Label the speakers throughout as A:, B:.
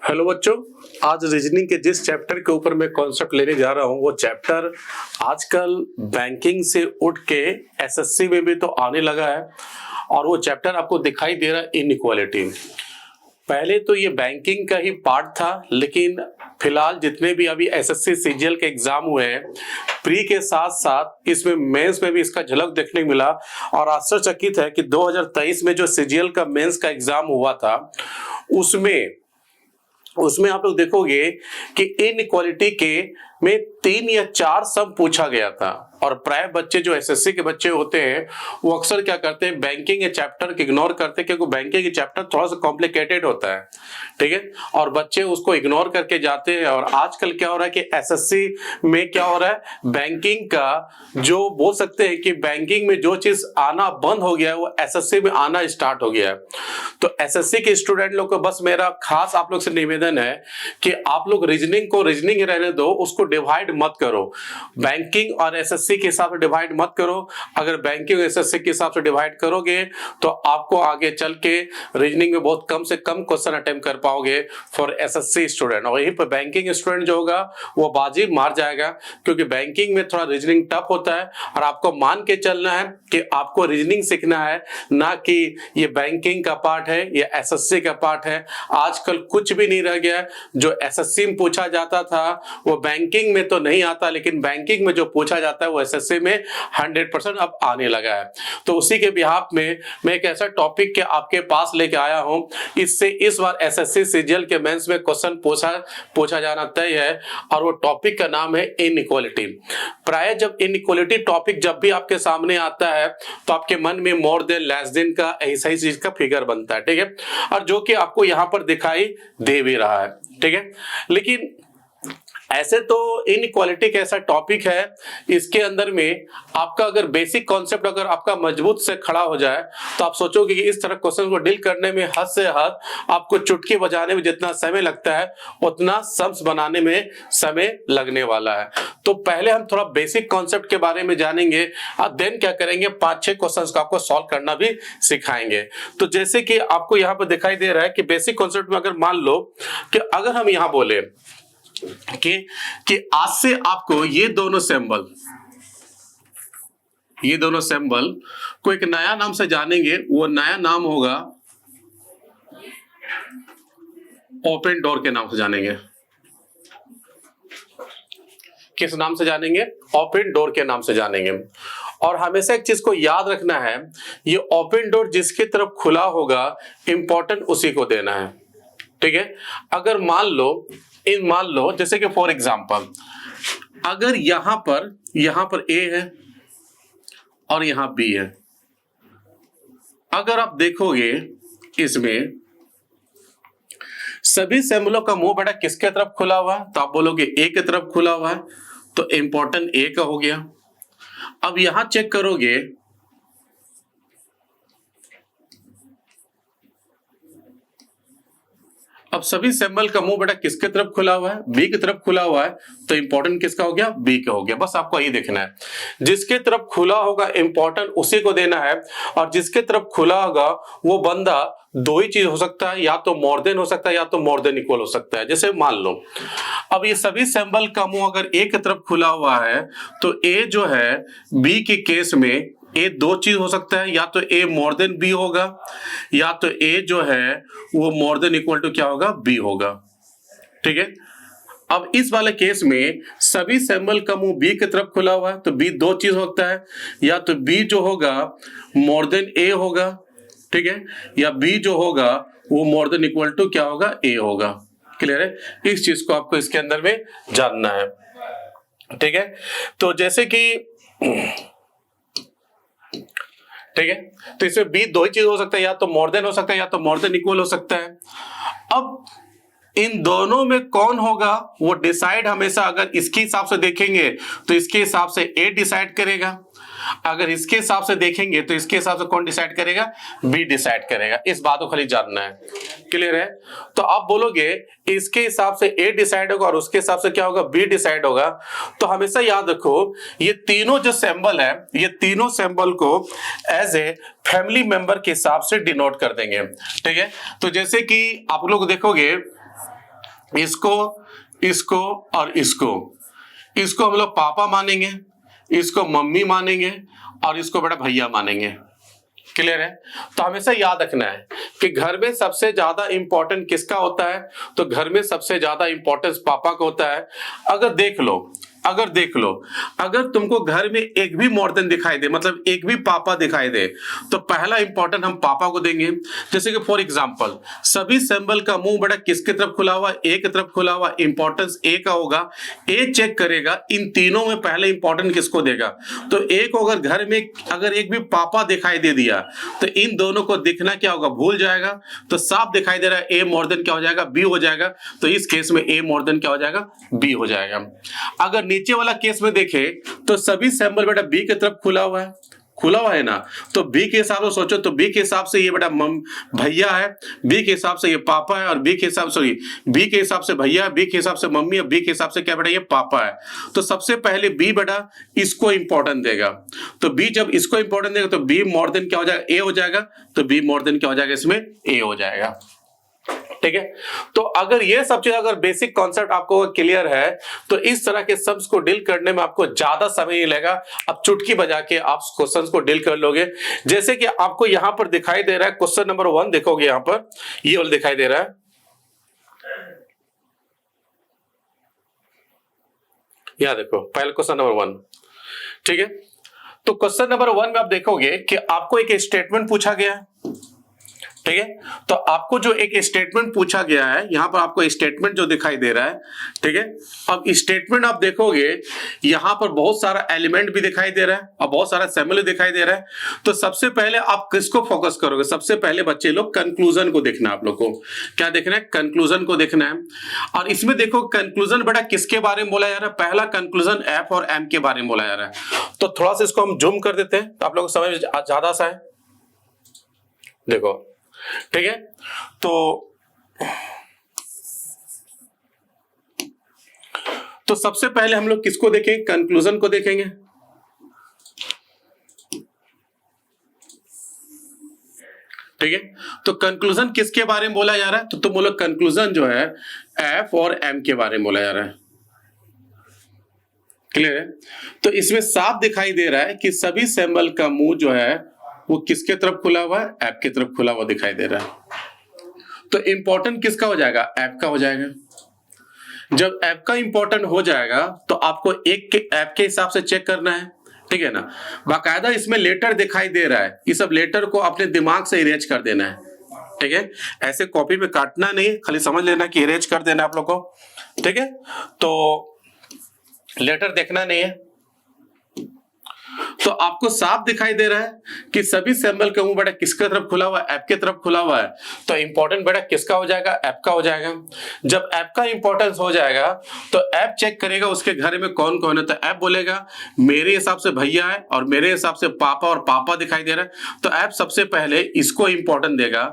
A: Hello बच्चों, आज reasoning के जिस चैप्टर के ऊपर मैं कॉन्सेप्ट लेने जा रहा हूँ वो चैप्टर आजकल बैंकिंग से उठ के एसएससी में भी तो आने लगा है और वो चैप्टर आपको दिखाई दे रहा है इनइक्वालिटी। पहले तो ये बैंकिंग का ही पार्ट था, लेकिन फिलहाल जितने भी अभी एसएससी सीजीएल के एग्जाम हुए हैं प्री के साथ साथ इसमें मेंस में भी इसका झलक देखने को मिला। और आश्चर्यचकित है कि 2023 में जो सीजीएल का मेंस का एग्जाम हुआ था उसमें आप लोग देखोगे कि इनइक्वालिटी के में 3 या 4 सम पूछा गया था। और प्राय बच्चे जो एसएससी के बच्चे होते हैं वो अक्सर क्या करते हैं, बैंकिंग के चैप्टर को इग्नोर करते हैं क्योंकि बैंकिंग के चैप्टर थोड़ा सा कॉम्प्लिकेटेड होता है, ठीक है, और बच्चे उसको इग्नोर करके जाते हैं। और आजकल क्या हो रहा है कि एसएससी में क्या हो रहा है, बैंकिंग का जो बोल सकते हैं कि बैंकिंग में जो चीज आना बंद हो गया है वो एसएससी में आना स्टार्ट हो गया है। तो एसएससी के स्टूडेंट लोग को बस मेरा खास आप लोग से निवेदन है कि आप लोग रीजनिंग को रीजनिंग ही रहने दो, उसको डिवाइड मत करो। बैंकिंग और एसएससी के हिसाब से डिवाइड मत करो। अगर बैंकिंग और एसएससी के हिसाब से डिवाइड करोगे तो आपको आगे चल के रीजनिंग में बहुत कम से कम क्वेश्चन अटेम्प्ट कर पाओगे फॉर एसएससी स्टूडेंट। और यहीं पर बैंकिंग स्टूडेंट जो होगा वो बाजी मार जाएगा क्योंकि बैंकिंग में थोड़ा रीजनिंग टफ होता है और आपको मान के चलना है कि आपको रीजनिंग सीखना है, ना कि ये बैंकिंग का पार्ट है या एसएससी का पार्ट है। आजकल कुछ भी नहीं रह गया। जो एसएससी में पूछा जाता था वो बैंकिंग में तो नहीं आता, लेकिन बैंकिंग में जो पूछा जाता है वो एसएससी में 100% अब आने लगा है। तो उसी के बिहाफ में मैं एक ऐसा टॉपिक के आपके पास लेके आया हूं, इससे इस बार एसएससी सीजीएल के मेंस में क्वेश्चन पूछा जाना तय है और वो टॉपिक का नाम है इनइक्वालिटी। प्राय जब इनइक्वालिटी टॉपिक जब भी आपके सामने आता है तो आपके मन में मोर देन लेस देन का ऐसा ही चीज का फिगर बनता है, ठीक है, और जो कि आपको यहां पर दिखाई दे भी रहा है, ठीक है। लेकिन ऐसे तो इनइक्वालिटी का ऐसा टॉपिक है, इसके अंदर में आपका अगर बेसिक कॉन्सेप्ट अगर आपका मजबूत से खड़ा हो जाए तो आप सोचोगे कि इस तरह क्वेश्चन को डील करने में हद से हद आपको चुटकी बजाने में जितना समय लगता है उतना सम्स बनाने में समय लगने वाला है। तो पहले हम थोड़ा बेसिक कॉन्सेप्ट के बारे में जानेंगे और देन क्या करेंगे 5-6 क्वेश्चंस को आपको सॉल्व करना भी सिखाएंगे। तो जैसे कि आपको यहाँ पर दिखाई दे रहा है कि बेसिक कॉन्सेप्ट में अगर मान लो कि अगर हम यहाँ बोले कि आज से आपको ये दोनों सिंबल को एक नया नाम से जानेंगे। वो नया नाम होगा ओपन डोर के नाम से जानेंगे। किस नाम से जानेंगे? ओपन डोर के नाम से जानेंगे। और हमेशा एक चीज को याद रखना है, ये ओपन डोर जिसकी तरफ खुला होगा इंपॉर्टेंट उसी को देना है, ठीक है। अगर मान लो जैसे कि फॉर एग्जांपल अगर यहां पर ए है और यहां बी है, अगर आप देखोगे इसमें सभी सिंबलों का मुंह बेटा किसके तरफ खुला हुआ है, तो आप बोलोगे ए की तरफ खुला हुआ है, तो इंपॉर्टेंट ए का हो गया। अब यहां चेक करोगे अब सभी सिंबल का मुंह बेटा किसके तरफ खुला हुआ है, बी की तरफ खुला हुआ है, तो इंपॉर्टेंट किसका हो गया, बी का हो गया। बस आपको यही देखना है, जिसके तरफ खुला होगा इंपॉर्टेंट उसी को देना है। और जिसके तरफ खुला होगा वो बंदा दो ही चीज हो सकता है, या तो मोर देन हो सकता है या तो मोर देन इक्वल हो सकता है। जैसे मान लो अब ये सभी सिंबल का मुंह अगर ए की तरफ खुला हुआ है तो ए जो है बी के केस में ए दो चीज हो सकता है, या तो ए मोर देन बी होगा या तो ए जो है वो मोर देन इक्वल टू क्या होगा, बी होगा, ठीक है। अब इस वाले केस में सभी सिंबल का मुंह बी की तरफ खुला हुआ है तो बी दो चीज होता है, या तो बी जो होगा मोर देन ए होगा, ठीक है, या बी जो होगा वो मोर देन इक्वल टू क्या होगा, ए होगा। क्लियर है? इस चीज को आपको इसके अंदर में जानना है, ठीक है। तो जैसे कि ठीक है, तो इसमें बी दो ही चीज हो सकता है, या तो मोर देन हो सकता है या तो मोर देन इक्वल हो सकता है। अब इन दोनों में कौन होगा वो डिसाइड हमेशा अगर इसके हिसाब से देखेंगे तो इसके हिसाब से ए डिसाइड करेगा, अगर इसके हिसाब से देखेंगे तो इसके हिसाब से कौन डिसाइड करेगा, बी डिसाइड करेगा। इस बात को खाली जानना है। क्लियर है? तो आप बोलोगे इसके हिसाब से ए डिसाइड होगा और उसके हिसाब से क्या होगा, बी डिसाइड होगा। तो हमेशा याद रखो ये तीनों जो सिंबल है ये तीनों सिंबल को एज ए फैमिली मेंबर के हिसाब से डिनोट कर देंगे, ठीक है। तो जैसे कि आप लोग देखोगे इसको, इसको और इसको हम लोग पापा मानेंगे, इसको मम्मी मानेंगे और इसको बेटा भैया मानेंगे। क्लियर है? तो हमेशा याद रखना है कि घर में सबसे ज्यादा इंपॉर्टेंट किसका होता है, तो घर में सबसे ज्यादा इंपॉर्टेंस पापा का होता है। अगर देख लो, अगर तुमको घर में एक भी मोर देन दिखाई दे, मतलब एक भी पापा दिखाई दे, तो पहला इंपॉर्टेंट हम पापा को देंगे। जैसे कि फॉर एग्जांपल सभी सिंबल का मुंह बेटा किसकी तरफ खुला हुआ, ए की तरफ खुला हुआ, इंपॉर्टेंस ए का होगा। ए चेक करेगा इन तीनों में पहले इंपॉर्टेंट किसको देगा, तो ए को अगर घर में अगर एक भी पापा दिखाई दे दिया तो इन दोनों को दिखना क्या होगा, भूल जाएगा। तो साफ दिखाई दे रहा है ए मोर देन क्या हो जाएगा, बी हो जाएगा। तो इस केस में ए मोर देन क्या हो जाएगा, बी हो जाएगा। अगर नीचे वाला केस में देखें तो सभी सिंबल बेटा बी की तरफ खुला हुआ है ना, तो बी के हिसाब से सोचो, तो बी के हिसाब से ये बेटा भैया है, बी के हिसाब से ये पापा है, और बी के हिसाब से भैया, बी के हिसाब से मम्मी, और बी के हिसाब से क्या बेटा ये पापा है। तो सबसे पहले बी बेटा इसको इंपॉर्टेंट देगा, तो बी जब इसको इंपॉर्टेंट देगा तो बी मोर देन क्या हो जाएगा, ए हो जाएगा। तो बी मोर देन क्या हो जाएगा, इसमें ए हो जाएगा। ठीक है, तो अगर ये सब चीज अगर बेसिक कॉन्सेप्ट आपको क्लियर है तो इस तरह के सम्स को डील करने में आपको ज्यादा समय नहीं लगेगा। अब चुटकी बजा के आप क्वेश्चंस को डील कर लोगे। जैसे कि आपको यहां पर दिखाई दे रहा है क्वेश्चन नंबर 1, देखोगे यहां पर ये वाला दिखाई दे रहा है, यहां देखो पहले क्वेश्चन नंबर 1। ठीक है, तो क्वेश्चन नंबर 1 में आप देखोगे कि आपको एक स्टेटमेंट पूछा गया है। ठीक है, तो आपको जो एक स्टेटमेंट पूछा गया है, यहां पर आपको स्टेटमेंट जो दिखाई दे रहा है। ठीक है, अब स्टेटमेंट आप देखोगे यहां पर बहुत सारा एलिमेंट भी दिखाई दे रहा है और बहुत सारा सिंबल दिखाई दे रहा है। तो सबसे पहले आप किसको फोकस करोगे, सबसे पहले बच्चे लोग कंक्लूजन को देखना है। आप लोग को क्या देखना है, कंक्लूजन को देखना है। और इसमें देखो कंक्लूजन बेटा किसके बारे में बोला जा रहा है, पहला कंक्लूजन एफ और एम के बारे में बोला जा रहा है। तो थोड़ा सा इसको हम जूम कर देते हैं तो आप लोगों को समझ ज्यादा सा है। देखो, ठीक है, तो सबसे पहले हम लोग किसको देखेंगे, कंक्लूजन को देखेंगे। ठीक है, तो कंक्लूजन किसके बारे में बोला जा रहा है, तो तुम बोलो कंक्लूजन जो है एफ और एम के बारे में बोला जा रहा है। क्लियर है, तो इसमें साफ दिखाई दे रहा है कि सभी सिंबल का मुंह जो है वो किसके तरफ खुला हुआ है, ऐप की तरफ खुला हुआ दिखाई दे रहा है। तो इंपॉर्टेंट किसका हो जाएगा, ऐप का हो जाएगा। जब ऐप का इंपॉर्टेंट हो जाएगा तो आपको एक के ऐप के हिसाब से चेक करना है। ठीक है ना, बाकायदा इसमें लेटर दिखाई दे रहा है, इस सब लेटर को अपने दिमाग से इरेज कर देना है। ठीक है, ऐसे कॉपी पे काटना नहीं, खाली समझ लेना कि इरेज कर देना आप लोग को। ठीक है, तो लेटर देखना नहीं है। तो आपको साफ दिखाई दे रहा है कि सभी सिंबल का मुंह बेटा किसके तरफ खुला हुआ है, ऐप की तरफ खुला हुआ है। तो इंपॉर्टेंट बेटा किसका हो जाएगा, ऐप का हो जाएगा। जब ऐप का इंपॉर्टेंस हो जाएगा तो ऐप चेक करेगा उसके घर में कौन कौन है। तो ऐप बोलेगा मेरे हिसाब से भैया है और मेरे हिसाब से पापा, और पापा दिखाई दे रहा है। तो ऐप सबसे पहले इसको इंपॉर्टेंट देगा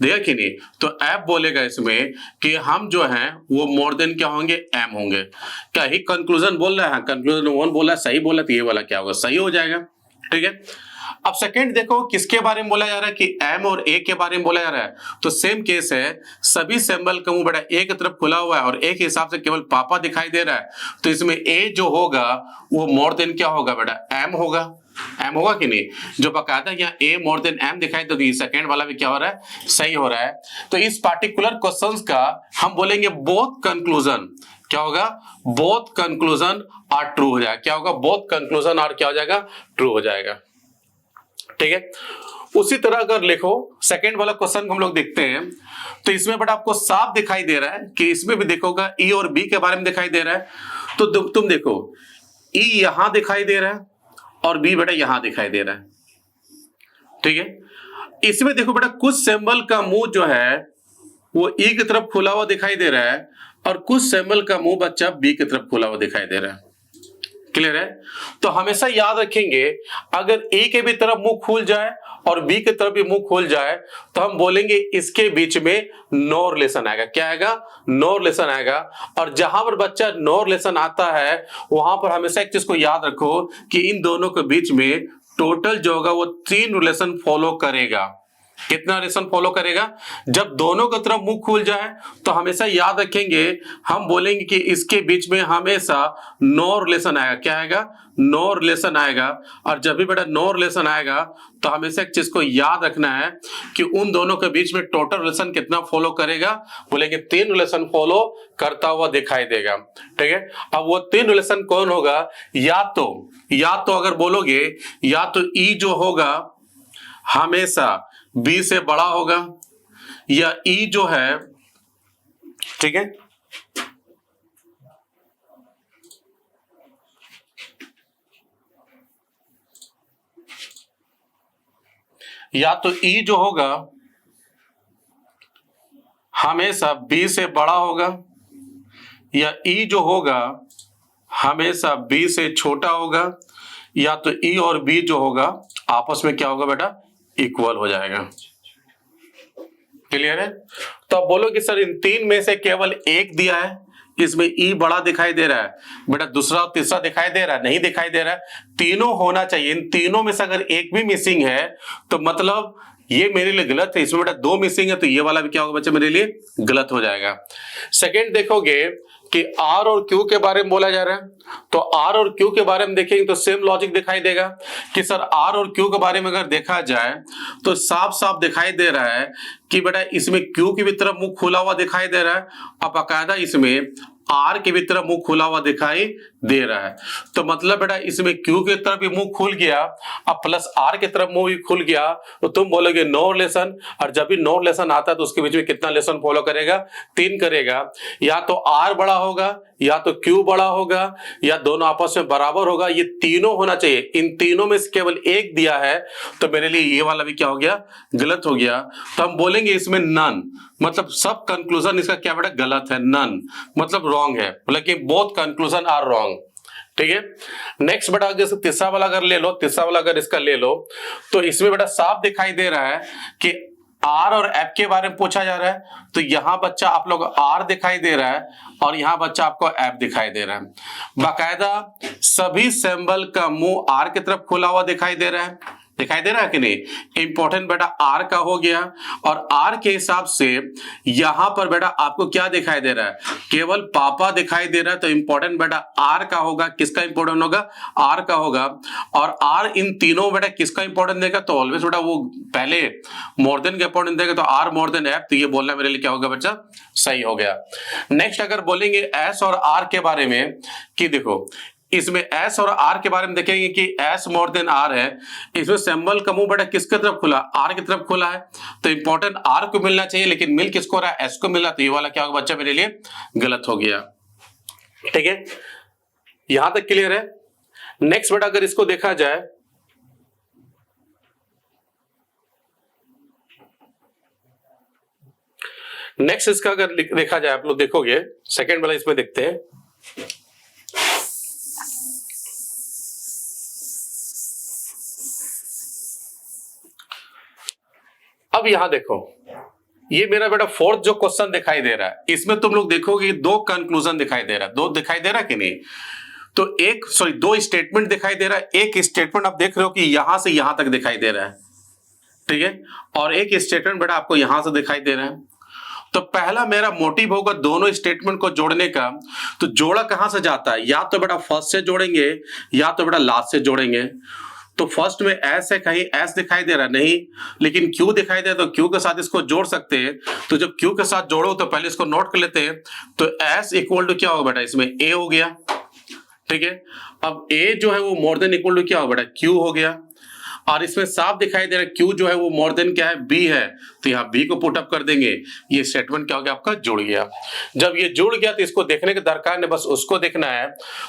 A: कि नहीं। तो ऐप बोलेगा इसमें कि हम जो है वो मोर देन क्या होंगे, एम होंगे। क्या ही कंक्लूजन बोल रहा है, कंक्लूजन 1 बोला, सही बोला, तो ये वाला क्या होगा, सही हो जाएगा। ठीक है, अब सेकंड देखो किसके बारे में बोला जा रहा है कि एम और ए के बारे में बोला जा रहा है। तो सेम केस है, सभी सिंबल का मुंह बेटा ए की तरफ खुला हुआ है और ए के हिसाब से केवल पापा दिखाई दे रहा है। तो इसमें ए जो होगा वो मोर देन क्या होगा बेटा, एम होगा। एम होगा कि नहीं, जो बकायदा यहाँ ए मोर देन एम दिखाई, तो ये सेकंड वाला भी क्या हो रहा है, सही हो रहा है। तो इस पार्टिकुलर क्वेश्चन का हम बोलेंगे बोथ कंक्लूजन क्या होगा, बोथ कंक्लूजन आर ट्रू हो जाएगा। क्या होगा, बोथ कंक्लूजन आर क्या हो जाएगा, ट्रू हो जाएगा। ठीक है, उसी तरह अगर लिखो सेकंड वाला क्वेश्चन को हम लोग देखते हैं तो इसमें बड़ा आपको साफ दिखाई दे रहा है कि इसमें भी देखोगा ई और बी के बारे में दिखाई दे रहा है। तो तुम देखो ई यहां दिखाई दे रहा है और बी बेटा यहां दिखाई दे रहा है। ठीक है, इसमें देखो बेटा कुछ सिंबल का मुंह जो है वो ई की तरफ खुला हुआ दिखाई दे रहा है और कुछ सिंबल का मुंह बच्चा बी की तरफ खुला हुआ दिखाई दे रहा है। क्लियर है, तो हमेशा याद रखेंगे अगर ए के भी तरफ मुंह खुल जाए और बी की तरफ भी मुंह खुल जाए तो हम बोलेंगे इसके बीच में नो रिलेशन आएगा। क्या आएगा, नो रिलेशन आएगा। और जहां पर बच्चा नो रिलेशन आता है वहां पर हमेशा एक चीज को याद रखो कि इन दोनों के बीच में टोटल जो होगा वो 3 रिलेशन फॉलो करेगा। कितना रिलेशन फॉलो करेगा? जब दोनों की तरफ मुंह खुल जाए तो हमेशा याद रखेंगे, हम बोलेंगे कि इसके बीच में हमेशा नो रिलेशन आएगा। क्या आएगा? नो रिलेशन आएगा। और जब भी बेटा नो रिलेशन आएगा तो हमेशा एक चीज को याद रखना है कि उन दोनों के बीच में टोटल रिलेशन कितना फॉलो करेगा? बोलेंगे 3 रिलेशन फॉलो करता हुआ दिखाई देगा। ठीक है, अब वो 3 रिलेशन कौन होगा? या तो अगर बोलोगे या तो ई जो होगा हमेशा बी से बड़ा होगा, या ई जो है, ठीक है, या तो ई जो होगा हमेशा बी से बड़ा होगा, या ई जो होगा हमेशा बी से छोटा होगा, या तो ई और बी जो होगा आपस में क्या होगा बेटा? इक्वल हो जाएगा। क्लियर है? तो अब बोलो कि सर इन 3 में से केवल एक दिया है, इसमें ई बड़ा दिखाई दे रहा है, बेटा दूसरा और तीसरा दिखाई दे रहा है? नहीं दिखाई दे रहा है। तीनों होना चाहिए। इन तीनों में से अगर एक भी मिसिंग है तो मतलब ये मेरे लिए गलत है। इसमें बेटा 2 मिसिंग है तो ये वाला भी क्या होगा बच्चे? मेरे लिए गलत हो जाएगा। सेकेंड देखोगे कि आर और क्यू के बारे में बोला जा रहा है, तो आर और क्यू के बारे में देखेंगे तो सेम लॉजिक दिखाई देगा कि सर आर और क्यू के बारे में अगर देखा जाए तो साफ साफ दिखाई दे रहा है कि बेटा इसमें क्यू की भी तरफ मुंह खुला हुआ दिखाई दे रहा है, और बाकायदा इसमें आर की भी तरफ मुंह खुला हुआ दिखाई दे रहा है। तो मतलब बेटा इसमें क्यू की तरफ भी मुंह खुल गया, अब प्लस आर की तरफ मुंह भी खुल गया, तो तुम बोलोगे नो रिलेशन। और जब भी नो रिलेशन आता है तो उसके बीच में कितना रिलेशन फॉलो करेगा? 3 करेगा। या तो आर बड़ा होगा, या तो क्यू बड़ा होगा, या दोनों आपस में बराबर होगा। ये तीनों होना चाहिए। इन तीनों में से केवल एक दिया है तो मेरे लिए ये वाला भी क्या हो गया? गलत हो गया। तो हम बोलेंगे इसमें नन, मतलब सब कंक्लूजन इसका क्या बेटा? गलत है। नन मतलब रॉन्ग है, लेकिन बोथ कंक्लूजन आर रॉन्ग। ठीक है, नेक्स्ट बेटा अगर तीसरा वाला अगर ले लो, तीसरा वाला अगर इसका ले लो तो इसमें बेटा साफ दिखाई दे रहा है कि आर और एफ के बारे में पूछा जा रहा है। तो यहां बच्चा आप लोग आर दिखाई दे रहा है और यहां बच्चा आपको एफ दिखाई दे रहा है। बाकायदा सभी सिंबल का मुंह आर की तरफ खुला हुआ दिखाई दे रहा है। दिखाई दे रहा है कि नहीं? इंपॉर्टेंट बेटा आर का हो गया, और आर के हिसाब से यहां पर बेटा आपको क्या दिखाई दे रहा है? केवल पापा दिखाई दे रहा है। तो इंपॉर्टेंट बेटा आर का होगा। किसका इंपॉर्टेंट होगा? आर का होगा। और आर इन तीनों बेटा किसका इंपॉर्टेंट देगा? तो ऑलवेज बेटा वो पहले मोर देन का इंपॉर्टेंट देगा, तो आर मोर देन एफ। तो ये बोलना मेरे लिए क्या होगा बच्चा? सही हो गया। नेक्स्ट अगर बोलेंगे एस और आर के बारे में कि देखो इसमें एस और आर के बारे में देखेंगे कि एस मोर देन आर है। इसमें सिंबल का मुंह बेटा किसकी तरफ खुला? आर की तरफ खुला है। तो इंपॉर्टेंट आर को मिलना चाहिए, लेकिन मिल किसको रहा है? एस को मिला। तो ये वाला क्या होगा बच्चा? मेरे लिए गलत हो गया। ठीक है, यहां तक क्लियर है? नेक्स्ट बेटा अगर इसको देखा जाए, नेक्स्ट इसका अगर देखा जाए, आप लोग देखोगे सेकेंड वाला इसमें देखते हैं। अब यहां देखो, ये मेरा बेटा फोर्थ जो क्वेश्चन दिखाई दे रहा है, इसमें तुम लोग देखोगे 2 कंक्लूजन दिखाई दे रहा है। 2 दिखाई दे रहा है कि नहीं? तो 2 स्टेटमेंट दिखाई दे रहा है। एक स्टेटमेंट आप देख रहे हो कि यहां से यहां तक दिखाई दे रहा है, ठीक है, और एक स्टेटमेंट बेटा आपको यहां से दिखाई दे रहा है। तो पहला मेरा मोटिव होगा दोनों स्टेटमेंट को जोड़ने का। तो जोड़ा कहां से जाता है? या तो बेटा फर्स्ट से जोड़ेंगे, या तो बेटा लास्ट से जोड़ेंगे। तो फर्स्ट में एस है, कहीं एस दिखाई दे रहा है नहीं, लेकिन क्यू दिखाई दे रहा है, तो क्यू के साथ इसको जोड़ सकते हैं। तो जब क्यू के साथ जोड़ो तो पहले इसको नोट कर लेते हैं। तो एस इक्वल टू क्या होगा बेटा? इसमें ए हो गया। ठीक है, अब ए जो है वो मोर देन इक्वल टू क्या होगा बेटा? क्यू हो गया। और इसमें साफ दिखाई दे रहा है क्यू जो है वो मोर देन क्या है? बी है। तो यहाँ बी को पुट अप कर देंगे। ये स्टेटमेंट क्या हो गया? आपका जुड़ गया। जब ये जुड़ गया तो इसको देखने की दरकार नहीं, बस उसको देखना है।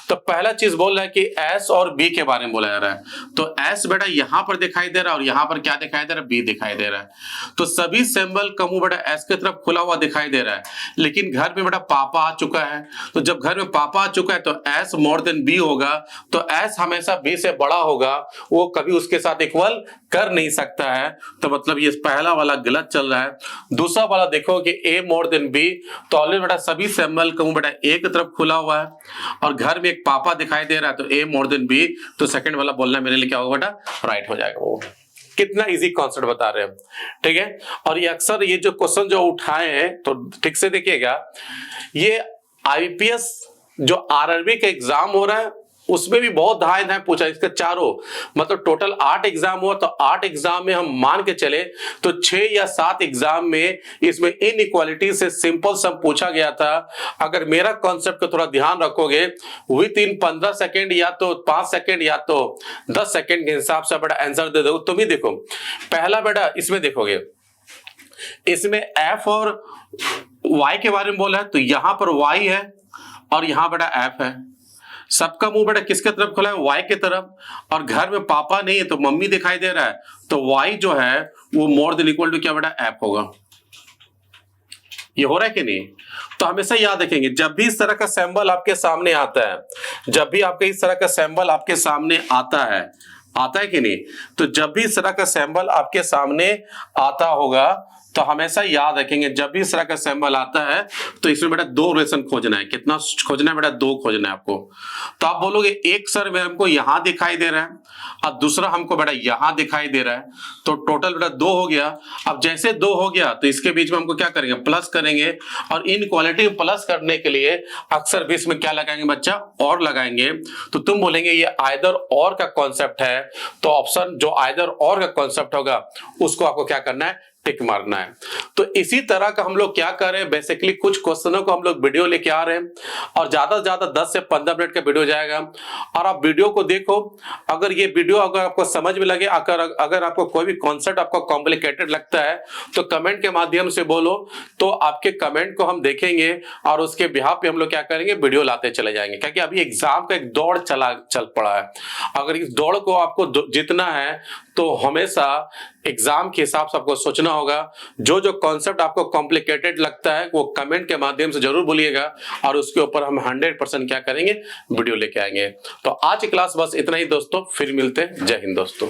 A: तो पहला चीज बोल रहा है कि एस और बी के बारे में बोला जा रहा है। तो एस बेटा यहां पर दिखाई दे रहा है, और यहां पर क्या दिखाई दे रहा है? बी दिखाई दे रहा है। तो सभी सिंबल का मुंह बेटा एस की तरफ खुला हुआ दिखाई दे रहा है, लेकिन घर में बेटा पापा आ चुका है। तो जब घर में पापा आ चुका है तो एस मोर देन बी होगा। तो एस हमेशा बी से बड़ा होगा, वो कभी उसके साथ इक्वल कर नहीं सकता है। तो मतलब ये पहला वाला गलत चल रहा है। दूसरा वाला देखो कि ए मोर देन बी। तो ऑलरेडी बेटा सभी सिंबल का मुंह बेटा ए की तरफ खुला हुआ है, और घर में एक पापा दिखाई दे रहा है, तो ए मोर देन बी। तो सेकंड वाला बोलना मेरे लिए क्या होगा बेटा? राइट हो जाएगा वो। कितना इजी कॉन्सेप्ट बता रहे हैं, ठीक है। और ये अक्सर ये जो क्वेश्चन जो उठाए हैं तो ठीक से देखिएगा, ये आईपीएस जो आरआरबी का एग्जाम हो रहा है उसमें भी बहुत धाए पूछा, इसके चारों मतलब टोटल 8 एग्जाम हुआ, तो 8 एग्जाम में हम मान के चले तो 6 या 7 एग्जाम में इसमें इनइक्वालिटी से सिंपल सम पूछा गया था। अगर मेरा कॉन्सेप्ट को थोड़ा ध्यान रखोगे, विद इन 15 सेकेंड या तो 5 सेकेंड या तो 10 सेकेंड के हिसाब से बेटा आंसर दे दो। तुम ही देखो, पहला बेटा इसमें देखोगे, इसमें एफ और वाई के बारे में बोला है, तो यहां पर वाई है और यहां बेटा एफ है। सबका मुंह बेटा किसके तरफ खुला है? वाई के तरफ। और घर में पापा नहीं है तो मम्मी दिखाई दे रहा है, तो वाई जो है वो मोर देन इक्वल टू क्या बेटा? एफ होगा। ये हो रहा है कि नहीं? तो हमेशा याद रखेंगे, जब भी इस तरह का सिंबल आपके सामने आता है, जब भी आपके इस तरह का सिंबल आपके सामने आता है कि नहीं, तो जब भी इस तरह का सिंबल आपके सामने आता होगा तो हमेशा याद रखेंगे, जब भी इस तरह का सिंबल आता है तो इसमें बेटा 2 रिलेशन खोजना है। कितना खोजना है बेटा? 2 खोजना है आपको। तो आप बोलोगे एक सर में हमको यहां दिखाई दे रहा है और दूसरा हमको बेटा यहां दिखाई दे रहा है, तो टोटल बेटा 2 हो गया। अब जैसे 2 हो गया तो इसके बीच में हमको क्या करेंगे? प्लस करेंगे। और इनइक्वालिटी प्लस करने के लिए अक्सर बीच में क्या लगाएंगे बच्चा? और लगाएंगे। तो तुम बोलेंगे ये आइदर और का कॉन्सेप्ट है, तो ऑप्शन जो आइदर और का कॉन्सेप्ट होगा उसको आपको क्या करना है? टिक मारना है। तो इसी तरह का हम लोग क्या कर रहे हैं, बेसिकली कुछ क्वेश्चनों को हम लोग वीडियो लेके आ रहे हैं और ज्यादा से ज्यादा 10 से 15 मिनट का वीडियो जाएगा। और आप वीडियो को देखो, अगर ये वीडियो अगर आपको समझ में लगे, अगर आपको कोई भी कॉन्सेप्ट आपको कॉम्प्लिकेटेड लगता है तो कमेंट के माध्यम से बोलो, तो आपके कमेंट को हम देखेंगे और उसके बिहाफ पे हम लोग क्या करेंगे? वीडियो लाते चले जाएंगे। क्योंकि अभी एग्जाम का एक दौड़ चल पड़ा है। अगर इस दौड़ को आपको जीतना है तो हमेशा एग्जाम के हिसाब से आपको सोचना होगा। जो जो कॉन्सेप्ट आपको कॉम्प्लिकेटेड लगता है वो कमेंट के माध्यम से जरूर बोलिएगा और उसके ऊपर हम 100% क्या करेंगे? वीडियो लेके आएंगे। तो आज की क्लास बस इतना ही दोस्तों, फिर मिलते हैं। जय हिंद दोस्तों।